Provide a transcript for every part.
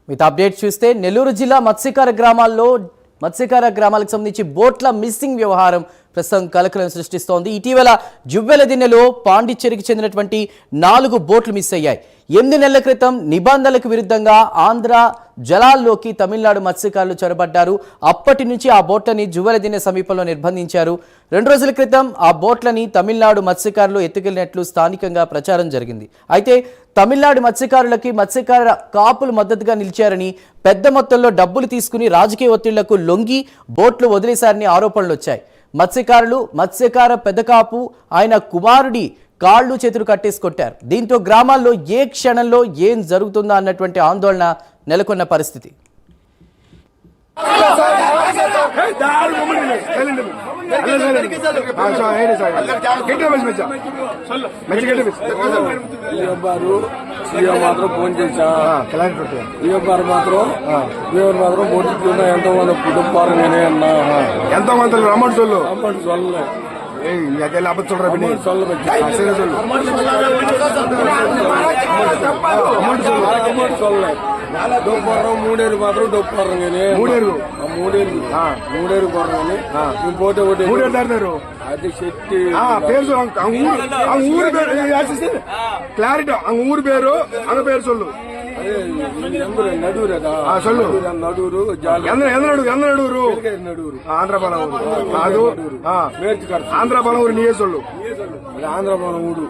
మిగతా అప్డేట్ చూస్తే నెల్లూరు జిల్లా మత్స్యకార గ్రామాలకు సంబంధించి బోట్ల మిస్సింగ్ వ్యవహారం ప్రస్తుతం కలకలం సృష్టిస్తోంది. ఇటీవల జువ్వెలదిన్నెలో పాండిచ్చేరికి చెందినటువంటి 4 బోట్లు మిస్ అయ్యాయి. 8 నెలల క్రితం నిబంధనలకు విరుద్ధంగా ఆంధ్ర జలాల్లోకి తమిళనాడు మత్స్యకారులు చొరబడ్డారు. అప్పటి నుంచి ఆ బోట్లని జువ్వెలదిన్నె సమీపంలో నిర్బంధించారు. 2 రోజుల క్రితం ఆ బోట్లని తమిళనాడు మత్స్యకారులు ఎత్తుకెళ్లినట్లు స్థానికంగా ప్రచారం జరిగింది. అయితే తమిళనాడు మత్స్యకారులకి మత్స్యకార కాపులు మద్దతుగా నిలిచారని, పెద్ద మొత్తంలో డబ్బులు తీసుకుని రాజకీయ ఒత్తిళ్లకు లొంగి బోట్లు వదిలేశారని ఆరోపణలు వచ్చాయి. మత్స్యకార పెద్ద కాపు ఆయన కుమారుడి కాళ్ళు చేతులు కట్టేసి కొట్టారు. దీంతో గ్రామాల్లో ఏ క్షణంలో ఏం జరుగుతుందా అన్నటువంటి ఆందోళన నెలకొన్న పరిస్థితి. మాత్రం ఫోన్ చేశా మాత్రం బోటి ఎంతో మంది కుటుంబాలు నేనే అన్నా ఎంతో మంది అమౌంట్ సొల్లు మూడేరు మాత్రం డొప్పారు మూడేరు కొర్ర పోటీ ఒకటి మూడేరు దాటారు. అది శక్తి పేరు ఊరి పేరు క్లారిటీ ఊరి పేరు అంగ పేరు సొల్లు నడూరు నడూరు నడూరు ఆంధ్రపాలూరు కాదు ఆంధ్రపాలూరు నీయే సొల్లు ఆంధ్రపాలూరు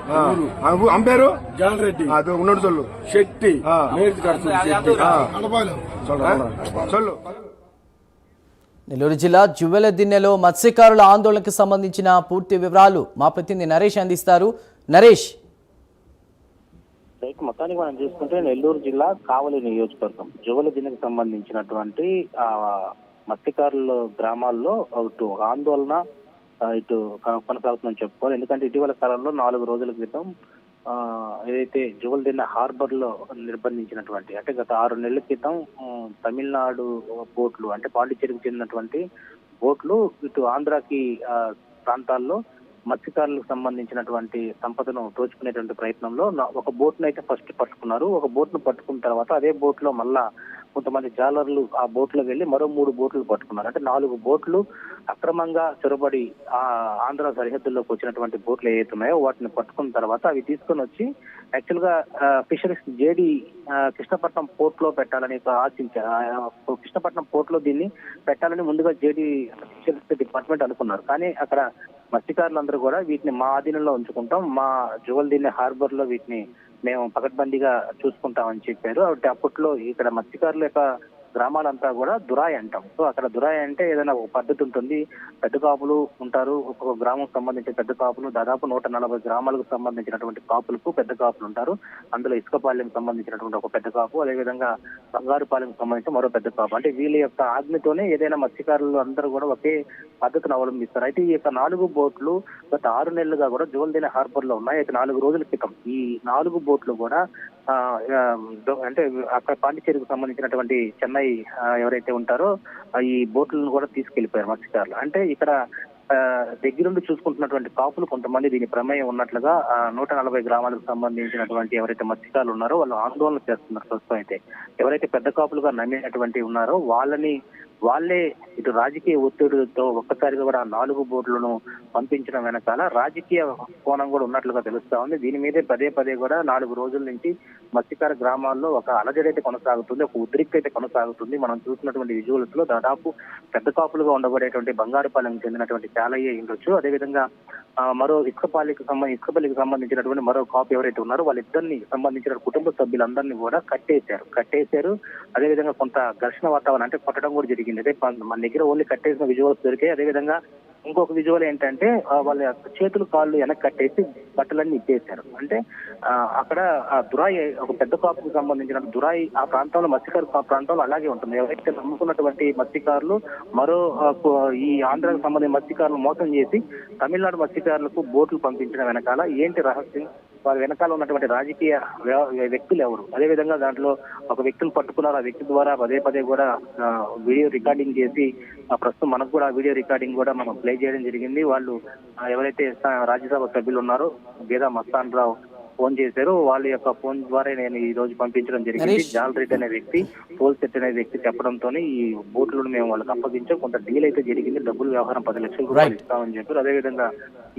అంపేరు జాన్ రెడ్డి అది ఉన్నట్టు సొల్లు శక్తి సొల్లు. నెల్లూరు జిల్లా జువ్వెలదిన్నెలో మత్స్యకారుల ఆందోళనకు సంబంధించిన పూర్తి వివరాలు మా ప్రతినిధి నరేష్ అందిస్తారు. నరేష్, మొత్తానికి మనం చూసుకుంటే నెల్లూరు జిల్లా కావలి నియోజకవర్గం జువ్వెలదిన్నెకు సంబంధించినటువంటి మత్స్యకారుల గ్రామాల్లో ఇటు ఆందోళన ఇటు కొనసాగుతుందని చెప్పుకోవాలి. ఎందుకంటే ఇటీవల కాలంలో 4 రోజుల క్రితం ఏదైతే జువ్వెలదిన్నె హార్బర్ లో నిర్బంధించినటువంటి అంటే గత 6 నెలల క్రితం తమిళనాడు బోట్లు అంటే పాండిచ్చేరికి చెందినటువంటి బోట్లు ఇటు ఆంధ్రాకి ప్రాంతాల్లో మత్స్యకారులకు సంబంధించినటువంటి సంపదను దోచుకునేటువంటి ప్రయత్నంలో ఒక బోట్ ను అయితే ఫస్ట్ పట్టుకున్నారు. ఒక బోట్ ను పట్టుకున్న తర్వాత అదే బోట్ లో మళ్ళా కొంతమంది జాలర్లు ఆ బోట్ లో వెళ్లి మరో 3 బోట్లు పట్టుకున్నారు. అంటే 4 బోట్లు అక్రమంగా చొరబడి ఆంధ్ర సరిహద్దుల్లోకి వచ్చినటువంటి బోట్లు ఏవైతే ఉన్నాయో వాటిని పట్టుకున్న తర్వాత అవి తీసుకొని వచ్చి యాక్చువల్ గా ఫిషరీస్ జేడి కృష్ణపట్నం పోర్ట్ లో పెట్టాలని ఆశించారు. కృష్ణపట్నం పోర్ట్ లో దీన్ని పెట్టాలని ముందుగా జేడి ఫిషరీస్ డిపార్ట్మెంట్ అనుకున్నారు. కానీ అక్కడ మత్స్యకారులందరూ కూడా వీటిని మా ఆధీనంలో ఉంచుకుంటాం, మా జువ్వెలదిన్నె హార్బర్ లో వీటిని మేము పకడ్బందీగా చూసుకుంటామని చెప్పారు. అప్పట్లో ఇక్కడ మత్స్యకారుల యొక్క గ్రామాలంతా కూడా దురాయి అంటాం. సో అక్కడ దురాయి అంటే ఏదైనా ఒక పద్ధతి ఉంటుంది. పెద్ద కాపులు ఉంటారు, ఒక్కొక్క గ్రామం సంబంధించిన పెద్ద కాపులు దాదాపు 140 గ్రామాలకు సంబంధించినటువంటి కాపులకు పెద్ద కాపులు ఉంటారు. అందులో ఇసుకపాలెం సంబంధించినటువంటి ఒక పెద్ద కాపు, అదేవిధంగా బంగారుపాలెం సంబంధించిన మరో పెద్ద కాపు. అంటే వీళ్ళ యొక్క ఆజ్ఞతోనే ఏదైనా మత్స్యకారులు అందరూ కూడా ఒకే పద్ధతిని అవలంబిస్తారు. అయితే ఈ యొక్క 4 బోట్లు గత 6 నెలలుగా కూడా జువ్వెలదిన్నె హార్బర్ లో ఉన్నాయి. అయితే 4 రోజుల క్రితం ఈ 4 బోట్లు కూడా అంటే అక్కడ పాండిచ్చేరికి సంబంధించినటువంటి చెన్నై ఎవరైతే ఉంటారో ఈ బోట్లను కూడా తీసుకెళ్లిపోయారు మత్స్యకారులు. అంటే ఇక్కడ దగ్గరుండి చూసుకుంటున్నటువంటి కాపులు కొంతమంది దీని ప్రమేయం ఉన్నట్లుగా 140 గ్రామాలకు సంబంధించినటువంటి ఎవరైతే మత్స్యకారులు ఉన్నారో వాళ్ళు ఆందోళన చేస్తున్నారు. ప్రస్తుతం అయితే ఎవరైతే పెద్ద కాపులుగా నమ్మినటువంటి ఉన్నారో వాళ్ళే ఇటు రాజకీయ ఒత్తిడితో ఒక్కసారిగా కూడా 4 బోట్లను పంపించడం వెనకాల రాజకీయ కోణం కూడా ఉన్నట్లుగా తెలుస్తా ఉంది. దీని మీదే పదే కూడా 4 రోజుల నుంచి మత్స్యకార గ్రామాల్లో ఒక అలజడి అయితే కొనసాగుతుంది, ఒక ఉద్రిక్త అయితే కొనసాగుతుంది. మనం చూసినటువంటి విజువల్స్ లో దాదాపు పెద్ద కాపులుగా ఉండబడేటువంటి బంగారుపాలెం చెందినటువంటి చాలయ్య ఉండొచ్చు, అదేవిధంగా మరో ఇసుకపల్లికి సంబంధించినటువంటి మరో కాపు ఎవరైతే ఉన్నారో వాళ్ళిద్దరిని సంబంధించిన కుటుంబ సభ్యులందరినీ కూడా కట్టేశారు. అదేవిధంగా కొంత ఘర్షణ వాతావరణం అంటే కొట్టడం కూడా జరిగింది. అదే మన దగ్గర ఓన్లీ కట్టేసిన విజువల్స్ దొరికాయి. అదేవిధంగా ఇంకొక విజువల్ ఏంటంటే వాళ్ళ చేతులు కాళ్ళు వెనక్కి కట్టేసి బట్టలన్నీ ఇచ్చేశారు. అంటే అక్కడ ఆ దురాయి ఒక పెద్ద కాపుకు సంబంధించిన దురాయి ఆ ప్రాంతంలో మత్స్యకారు ప్రాంతంలో అలాగే ఉంటుంది. ఎవరైతే నమ్ముకున్నటువంటి మత్స్యకారులు మరో ఈ ఆంధ్రాకు సంబంధించిన మత్స్యకారులు మోసం చేసి తమిళనాడు మత్స్యకారులకు బోట్లు పంపించడం వెనకాల ఏంటి రహస్యం, వారి వెనకాల ఉన్నటువంటి రాజకీయ వ్యక్తులు ఎవరు, అదేవిధంగా దాంట్లో ఒక వ్యక్తిని పట్టుకున్నారు. ఆ వ్యక్తి ద్వారా పదే కూడా వీడియో రికార్డింగ్ చేసి ప్రస్తుతం మనకు కూడా వీడియో రికార్డింగ్ కూడా మనం ప్లే చేయడం జరిగింది. వాళ్ళు ఎవరైతే రాజ్యసభ సభ్యులు ఉన్నారో గేదా మస్తాన్ రావు ఫోన్ చేశారు. వాళ్ళ యొక్క ఫోన్ ద్వారా నేను ఈ రోజు పంపించడం జరిగింది. నరేష్. జాల్ రెడ్డి అనే వ్యక్తి, పోల్ సెట్ అనే వ్యక్తి చెప్పడంతో ఈ బోట్లను మేము వాళ్ళకి అప్పగించాం. కొంత డీల్ అయితే జరిగింది. డబ్బుల వ్యవహారం 10 లక్షల రూపాయలు ఇస్తామని చెప్పారు. అదేవిధంగా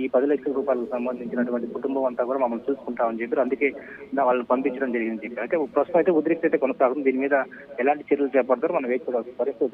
ఈ 10 లక్షల రూపాయలకు సంబంధించినటువంటి కుటుంబం అంతా కూడా మమ్మల్ని చూసుకుంటామని చెప్పారు. అందుకే వాళ్ళని పంపించడం జరిగింది చెప్పారు. అయితే ప్రస్తుతం అయితే ఉద్రిక్తత కొనసాగుతుంది. దీని మీద ఎలాంటి చర్యలు చేపడతారో మనం వేచి చూడాల్సిన పరిస్థితి.